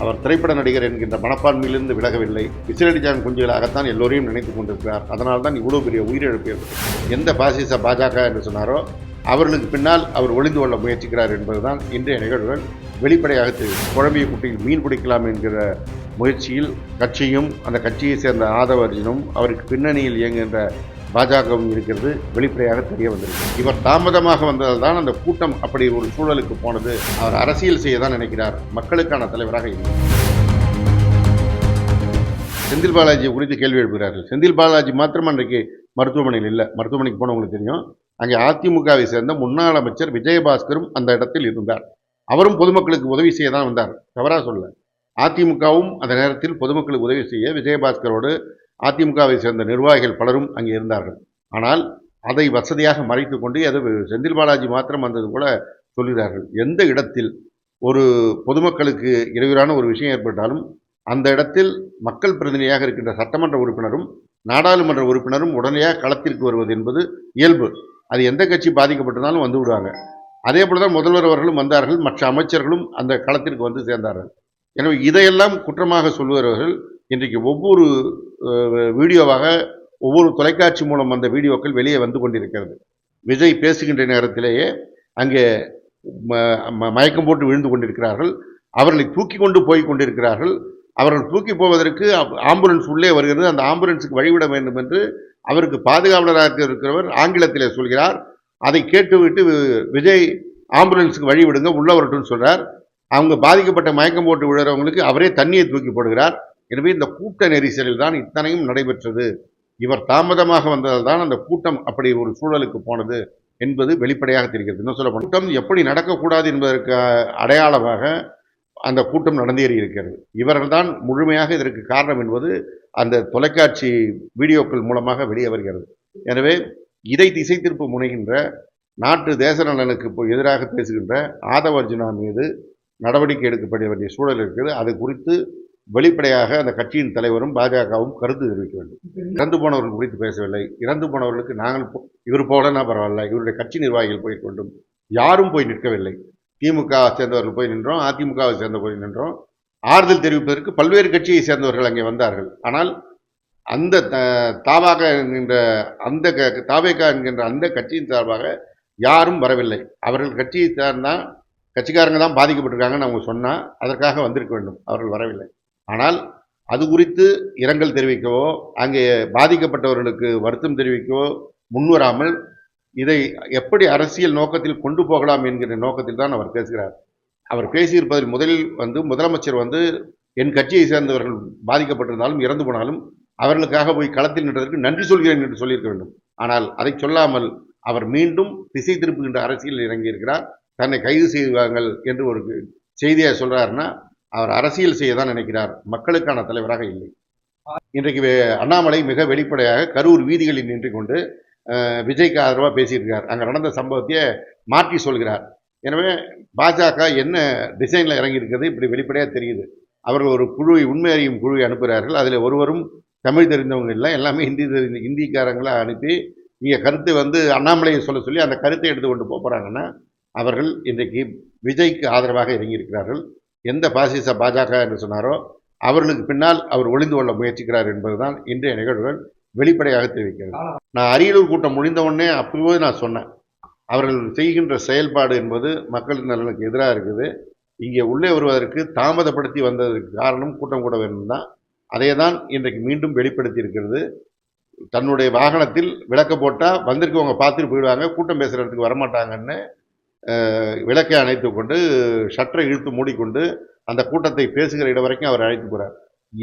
அவர் திரைப்பட நடிகர் என்கின்ற மனப்பான்மையிலிருந்து விலகவில்லை. விசிலடிஜான் குஞ்சுகளாகத்தான் எல்லோரையும் நினைத்துக் கொண்டிருக்கிறார். அதனால் தான் இவ்வளவு பெரிய உயிரிழப்பு ஏற்பட்டது. எந்த பாசிச பாஜக என்று சொன்னாரோ அவர்களுக்கு பின்னால் அவர் ஒளிந்து கொள்ள முயற்சிக்கிறார் என்பதுதான் இன்றைய நிகழ்வுகள் வெளிப்படையாக தெரியும். குழம்பிய குட்டையில் மீன் பிடிக்கலாம் என்கிற முயற்சியில் கட்சியும் அந்த கட்சியை சேர்ந்த ஆதவ அர்ஜுனும் அவருக்கு பின்னணியில் இயங்குகின்ற பாஜகவும் இருக்கிறது வெளிப்படையாக தெரிய வந்திருக்கு. இவர் தாமதமாக வந்ததால் தான் அந்த கூட்டம் அப்படி ஒரு சூழலுக்கு போனது. அவர் அரசியல் செய்ய தான் நினைக்கிறார், மக்களுக்கான தலைவராக இல்லை. செந்தில் பாலாஜி குறித்து கேள்வி எழுப்புகிறார்கள். செந்தில் பாலாஜி மாத்திரம் அன்றைக்கு மருத்துவமனையில் இல்லை. மருத்துவமனைக்கு போனவங்களுக்கு தெரியும். அங்கே அதிமுகவை சேர்ந்த முன்னாள் அமைச்சர் விஜயபாஸ்கரும் அந்த இடத்தில் இருந்தார். அவரும் பொதுமக்களுக்கு உதவி செய்ய தான் வந்தார், தவறாக சொல்ல. அதிமுகவும் அந்த நேரத்தில் பொதுமக்களுக்கு உதவி செய்ய விஜயபாஸ்கரோடு அதிமுகவை சேர்ந்த நிர்வாகிகள் பலரும் அங்கே இருந்தார்கள். ஆனால் அதை வசதியாக மறைத்து கொண்டு அது செந்தில் பாலாஜி மாத்திரம் வந்தது கூட சொல்கிறார்கள். எந்த இடத்தில் ஒரு பொதுமக்களுக்கு இடையூறான ஒரு விஷயம் ஏற்பட்டாலும் அந்த இடத்தில் மக்கள் பிரதிநிதியாக இருக்கின்ற சட்டமன்ற உறுப்பினரும் நாடாளுமன்ற உறுப்பினரும் உடனடியாக களத்திற்கு வருவது என்பது இயல்பு. அது எந்த கட்சி பாதிக்கப்பட்டிருந்தாலும் வந்து விடுவாங்க. அதே போலதான் முதல்வர் அவர்களும் வந்தார்கள், மற்ற அமைச்சர்களும் அந்த களத்திற்கு வந்து சேர்ந்தார்கள். எனவே இதையெல்லாம் குற்றமாக சொல்லுகிறவர்கள் இன்றைக்கு ஒவ்வொரு வீடியோவாக ஒவ்வொரு தொலைக்காட்சி மூலம் வந்த வீடியோக்கள் வெளியே வந்து கொண்டிருக்கிறது. விஜய் பேசுகின்ற நேரத்திலேயே அங்கே மயக்கம் போட்டு விழுந்து கொண்டிருக்கிறார்கள். அவர்களை தூக்கி கொண்டு போய் கொண்டிருக்கிறார்கள். அவர்கள் தூக்கி போவதற்கு ஆம்புலன்ஸ் உள்ளே வருகிறது. அந்த ஆம்புலன்ஸுக்கு வழிவிட வேண்டும் என்று அவருக்கு பாதுகாவலராக இருக்கிறவர் ஆங்கிலத்திலே சொல்கிறார். அதை கேட்டுவிட்டு விஜய் ஆம்புலன்ஸுக்கு வழிவிடுங்க, உள்ள வரட்டும்னு சொல்றார். அவங்க பாதிக்கப்பட்ட மயக்கம் போட்டு விழுறவங்களுக்கு அவரே தண்ணியை தூக்கி போடுகிறார். எனவே இந்த கூட்ட நெரிசலில் தான் இத்தனையும் நடைபெற்றது. இவர் தாமதமாக வந்ததால் தான் அந்த கூட்டம் அப்படி ஒரு சூழலுக்கு போனது என்பது வெளிப்படையாக தெரிகிறது. இன்னும் சொல்ல கூட்டம் எப்படி நடக்கக்கூடாது என்பதற்கு அடையாளமாக அந்த கூட்டம் நடந்தேறி இருக்கிறது. இவர்கள் தான் முழுமையாக இதற்கு காரணம் என்பது அந்த தொலைக்காட்சி வீடியோக்கள் மூலமாக வெளியே வருகிறது. எனவே இதை திசை திருப்ப முனைகின்ற நாட்டு தேச நலனுக்கு எதிராக பேசுகின்ற ஆதவ அர்ஜுனா மீது நடவடிக்கை எடுக்கப்பட வேண்டிய சூழல் இருக்கிறது. அது குறித்து வெளிப்படையாக அந்த கட்சியின் தலைவரும் பாஜகவும் கருத்து தெரிவிக்க வேண்டும். இறந்து போனவர்கள் குறித்து பேசவில்லை. இறந்து போனவர்களுக்கு நாங்கள் இவர் போலனா பரவாயில்ல, இவருடைய கட்சி நிர்வாகிகள் போய் கொண்டும் யாரும் போய் நிற்கவில்லை. திமுக சேர்ந்தவர்கள் போய் நின்றோம், அதிமுகவை சேர்ந்த போய் நின்றோம். ஆறுதல் தெரிவிப்பதற்கு பல்வேறு கட்சியை சேர்ந்தவர்கள் அங்கே வந்தார்கள். ஆனால் அந்த தாவாக என்கின்ற அந்த தாவேகா என்கின்ற அந்த கட்சியின் சார்பாக யாரும் வரவில்லை. அவர்கள் கட்சியை சார்ந்தால் கட்சிக்காரங்க தான் பாதிக்கப்பட்டிருக்காங்கன்னு அவங்க சொன்னால் அதற்காக வந்திருக்க வேண்டும். அவர்கள் வரவில்லை. ஆனால் அது குறித்து இரங்கல் தெரிவிக்கவோ அங்கே பாதிக்கப்பட்டவர்களுக்கு வருத்தம் தெரிவிக்கவோ முன்வராமல் இதை எப்படி அரசியல் நோக்கத்தில் கொண்டு போகலாம் என்கிற நோக்கத்தில் தான் அவர் பேசுகிறார். அவர் பேசியிருப்பதில் முதலில் முதலமைச்சர் என் கட்சியை சேர்ந்தவர்கள் பாதிக்கப்பட்டிருந்தாலும் இறந்து போனாலும் அவர்களுக்காக போய் களத்தில் நின்றதற்கு நன்றி சொல்கிறேன் என்று சொல்லியிருக்க வேண்டும். ஆனால் அதை சொல்லாமல் அவர் மீண்டும் திசை திருப்புகின்ற அரசியலில் இறங்கியிருக்கிறார். தன்னை கைது செய்வார்கள் என்று ஒரு செய்தியை சொல்றாருன்னா அவர் அரசியல் செய்ய தான் நினைக்கிறார், மக்களுக்கான தலைவராக இல்லை. இன்றைக்கு அண்ணாமலை மிக வெளிப்படையாக கரூர் வீதிகளில் நின்று கொண்டு விஜய்க்கு ஆதரவாக பேசியிருக்கிறார். அங்கே நடந்த சம்பவத்தையே மாற்றி சொல்கிறார். எனவே பாஜக என்ன டிசைனில் இறங்கியிருக்கிறது இப்படி வெளிப்படையாக தெரியுது. அவர்கள் ஒரு குழுவை உண்மை அறியும் குழுவை அனுப்புகிறார்கள். அதில் ஒருவரும் தமிழ் தெரிந்தவங்க இல்லை, எல்லாமே ஹிந்திக்காரங்களை அனுப்பி இங்கே கருத்து அண்ணாமலையை சொல்ல சொல்லி அந்த கருத்தை எடுத்து கொண்டு போகிறாங்கன்னா அவர்கள் இன்றைக்கு விஜய்க்கு ஆதரவாக இறங்கியிருக்கிறார்கள். எந்த பாசிச பாஜக என்று சொன்னாரோ அவர்களுக்கு பின்னால் அவர் ஒளிந்து கொள்ள முயற்சிக்கிறார் என்பதுதான் இன்றைய நிகழ்வுகள் வெளிப்படையாக தெரிவிக்கிறது. நான் அரியலூர் கூட்டம் முடிந்தவுடனே அப்போது நான் சொன்னேன், அவர்கள் செய்கின்ற செயல்பாடு என்பது மக்களின் நலனுக்கு எதிராக இருக்குது. இங்கே உள்ளே வருவதற்கு தாமதப்படுத்தி வந்ததற்கு காரணம் கூட்டம் கூட வேண்டும் தான். அதை தான் இன்றைக்கு மீண்டும் வெளிப்படுத்தி இருக்கிறது. தன்னுடைய வாகனத்தில் விளக்க போட்டால் வந்திருக்கவங்க பார்த்துட்டு போயிடுவாங்க, கூட்டம் பேசுகிறதுக்கு வரமாட்டாங்கன்னு விளக்கை அணைத்து கொண்டு ஷட்டரை இழுத்து மூடிக்கொண்டு அந்த கூட்டத்தை பேசுகிற இடம் வரைக்கும் அவர் அழைத்து போகிறார்.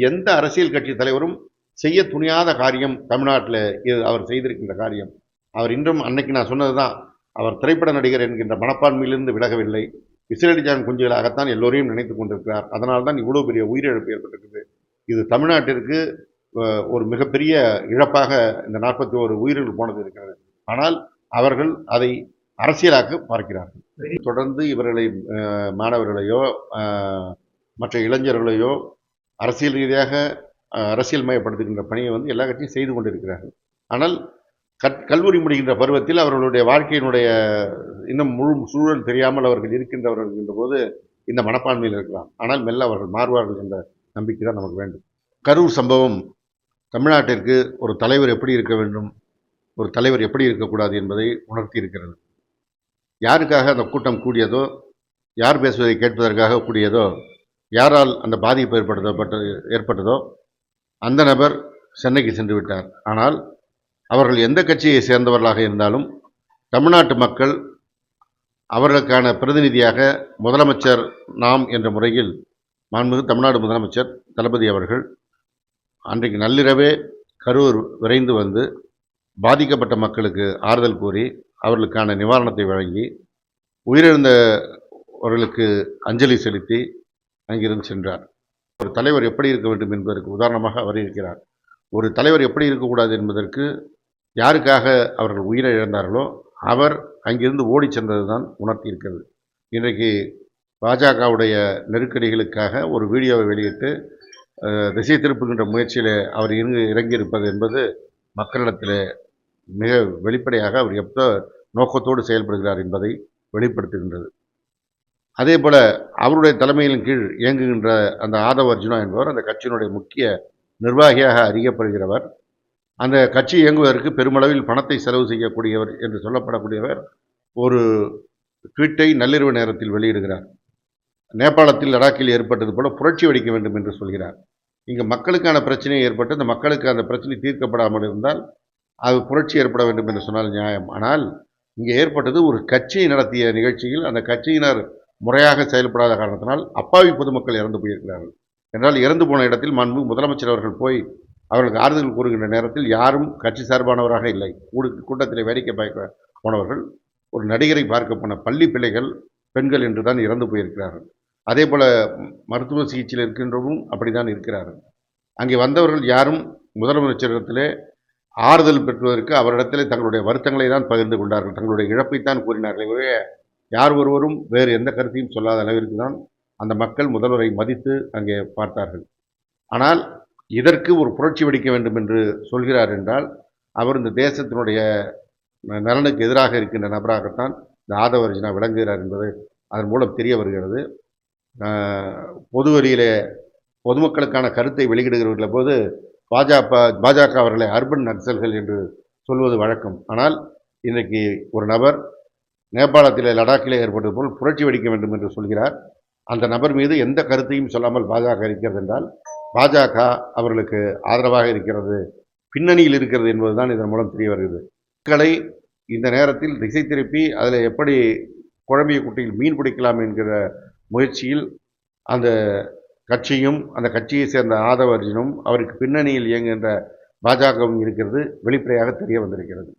எந்த அரசியல் கட்சி தலைவரும் செய்ய துணியாத காரியம் தமிழ்நாட்டில் அவர் செய்திருக்கின்ற காரியம். அவர் இன்றும் அன்னைக்கு நான் சொன்னது தான், அவர் திரைப்பட நடிகர் என்கின்ற மனப்பான்மையிலிருந்து விலகவில்லை. விசிலடிஜான் குஞ்சுகளாகத்தான் எல்லோரையும் நினைத்துக் கொண்டிருக்கிறார். அதனால் தான் இவ்வளவு பெரிய உயிரிழப்பு ஏற்பட்டிருக்குது. இது தமிழ்நாட்டிற்கு ஒரு மிகப்பெரிய இழப்பாக இந்த 41 உயிர்கள் போனது இருக்கிறது. ஆனால் அவர்கள் அதை அரசியலாக்க பார்க்கிறார்கள். தொடர்ந்து இவர்களை மாணவர்களையோ மற்ற இளைஞர்களையோ அரசியல் ரீதியாக அரசியல் மயப்படுத்துகின்ற பணியை எல்லா கட்சியும் செய்து கொண்டிருக்கிறார்கள். ஆனால் கல்லூரி முடிகின்ற பருவத்தில் அவர்களுடைய வாழ்க்கையினுடைய இன்னும் முழு சூழல் தெரியாமல் அவர்கள் இருக்கின்றவர்கள் என்ற போது இந்த மனப்பான்மையில் இருக்கலாம். ஆனால் மெல்ல அவர்கள் மாறுவார்கள் என்ற நம்பிக்கை தான் நமக்கு வேண்டும். கரூர் சம்பவம் தமிழ்நாட்டிற்கு ஒரு தலைவர் எப்படி இருக்க வேண்டும், ஒரு தலைவர் எப்படி இருக்கக்கூடாது என்பதை உணர்த்தி இருக்கிறது. யாருக்காக அந்த கூட்டம் கூடியதோ, யார் பேசுவதை கேட்பதற்காக கூடியதோ, யாரால் அந்த பாதிப்பு ஏற்பட்டதோ அந்த நபர் சென்னைக்கு சென்று விட்டார். ஆனால் அவர்கள் எந்த கட்சியை சேர்ந்தவர்களாக இருந்தாலும் தமிழ்நாட்டு மக்கள் அவர்களுக்கான பிரதிநிதியாக முதலமைச்சர் நாம் என்ற முறையில் மாண்புமிகு தமிழ்நாடு முதலமைச்சர் தளபதி அவர்கள் அன்றைக்கு நள்ளிரவே கரூர் விரைந்து வந்து பாதிக்கப்பட்ட மக்களுக்கு ஆறுதல் கூறி அவர்களுக்கான நிவாரணத்தை வழங்கி உயிரிழந்தவர்களுக்கு அஞ்சலி செலுத்தி அங்கிருந்து சென்றார். ஒரு தலைவர் எப்படி இருக்க வேண்டும் என்பதற்கு உதாரணமாக அவர் இருக்கிறார். ஒரு தலைவர் எப்படி இருக்கக்கூடாது என்பதற்கு யாருக்காக அவர்கள் உயிரை இழந்தார்களோ அவர் அங்கிருந்து ஓடி சென்றது தான் உணர்த்தி இருக்கிறது. இன்றைக்கு பாஜகவுடைய நெருக்கடிகளுக்காக ஒரு வீடியோவை வெளியிட்டு திசை திருப்புகின்ற முயற்சியில் அவர் இறங்கியிருப்பது என்பது மக்களிடத்தில் மிக வெளிப்படையாக அவர் எப்போ நோக்கத்தோடு செயல்படுகிறார் என்பதை வெளிப்படுத்துகின்றது. அதே போல அவருடைய தலைமையின் கீழ் இயங்குகின்ற அந்த ஆதவ அர்ஜுனா என்பவர் அந்த கட்சியினுடைய முக்கிய நிர்வாகியாக அறியப்படுகிறவர். அந்த கட்சி இயங்குவதற்கு பெருமளவில் பணத்தை செலவு செய்யக்கூடியவர் என்று சொல்லப்படக்கூடியவர் ஒரு ட்வீட்டை நள்ளிரவு நேரத்தில் வெளியிடுகிறார். நேபாளத்தில் லடாக்கில் ஏற்பட்டது போல புரட்சி வெடிக்க வேண்டும் என்று சொல்கிறார். இங்கு மக்களுக்கான பிரச்சனை ஏற்பட்டு அந்த மக்களுக்கு அந்த பிரச்சனை தீர்க்கப்படாமல் இருந்தால் அது புரட்சி ஏற்பட வேண்டும் என்று சொன்னால் நியாயம். ஆனால் இங்கே ஏற்பட்டது ஒரு கட்சியை நடத்திய நிகழ்ச்சியில் அந்த கட்சியினர் முறையாக செயல்படாத காரணத்தினால் அப்பாவி பொதுமக்கள் இறந்து போயிருக்கிறார்கள். என்றால் இறந்து போன இடத்தில் மாண்பு முதலமைச்சர் அவர்கள் போய் அவர்களுக்கு ஆறுதல் கூறுகின்ற நேரத்தில் யாரும் கட்சி சார்பானவராக இல்லை. கூட்டத்தில் வேடிக்கை பார்க்க போனவர்கள் ஒரு நடிகரை பார்க்க போன பள்ளி பிள்ளைகள், பெண்கள் என்று தான் இறந்து போயிருக்கிறார்கள். அதே போல மருத்துவ சிகிச்சையில் இருக்கின்றவும் அப்படித்தான் இருக்கிறார்கள். அங்கே வந்தவர்கள் யாரும் முதலமைச்சரிடத்திலே ஆறுதல் பெற்றுவதற்கு அவரிடத்திலே தங்களுடைய வருத்தங்களை தான் பகிர்ந்து கொண்டார்கள், தங்களுடைய இழப்பைத்தான் கூறினார்களே. யார் ஒருவரும் வேறு எந்த கருத்தையும் சொல்லாத அளவிற்கு தான் அந்த மக்கள் முதல்வரை மதித்து அங்கே பார்த்தார்கள். ஆனால் இதற்கு ஒரு புரட்சி வெடிக்க வேண்டும் என்று சொல்கிறார் என்றால் அவர் இந்த தேசத்தினுடைய நலனுக்கு எதிராக இருக்கின்ற நபராகத்தான் இந்த ஆதவ அர்ஜுனா விளங்குகிறார் என்பது அதன் மூலம் தெரிய வருகிறது. பொது வழியிலே பொதுமக்களுக்கான கருத்தை வெளியிடுகிற போது பாஜக அவர்களை அர்பன் நக்சல்கள் என்று சொல்வது வழக்கம். ஆனால் இன்றைக்கு ஒரு நபர் நேபாளத்திலே லடாக்கிலே ஏற்பட்டது போல் புரட்சி வெடிக்க வேண்டும் என்று சொல்கிறார். அந்த நபர் மீது எந்த கருத்தையும் சொல்லாமல் பாஜக இருக்கிறது என்றால் பாஜக அவர்களுக்கு ஆதரவாக இருக்கிறது, பின்னணியில் இருக்கிறது என்பதுதான் இதன் மூலம் தெரிய வருகிறது. மக்களை இந்த நேரத்தில் திசை திருப்பி அதில் எப்படி குழம்பிய குட்டையில் மீன் பிடிக்கலாம் என்கிற முயற்சியில் அந்த கட்சியும் அந்த கட்சியை சேர்ந்த ஆதவ அர்ஜுனும் அவருக்கு பின்னணியில் இயங்குகின்ற பாஜகவும் இருக்கிறது வெளிப்படையாக தெரிய வந்திருக்கிறது.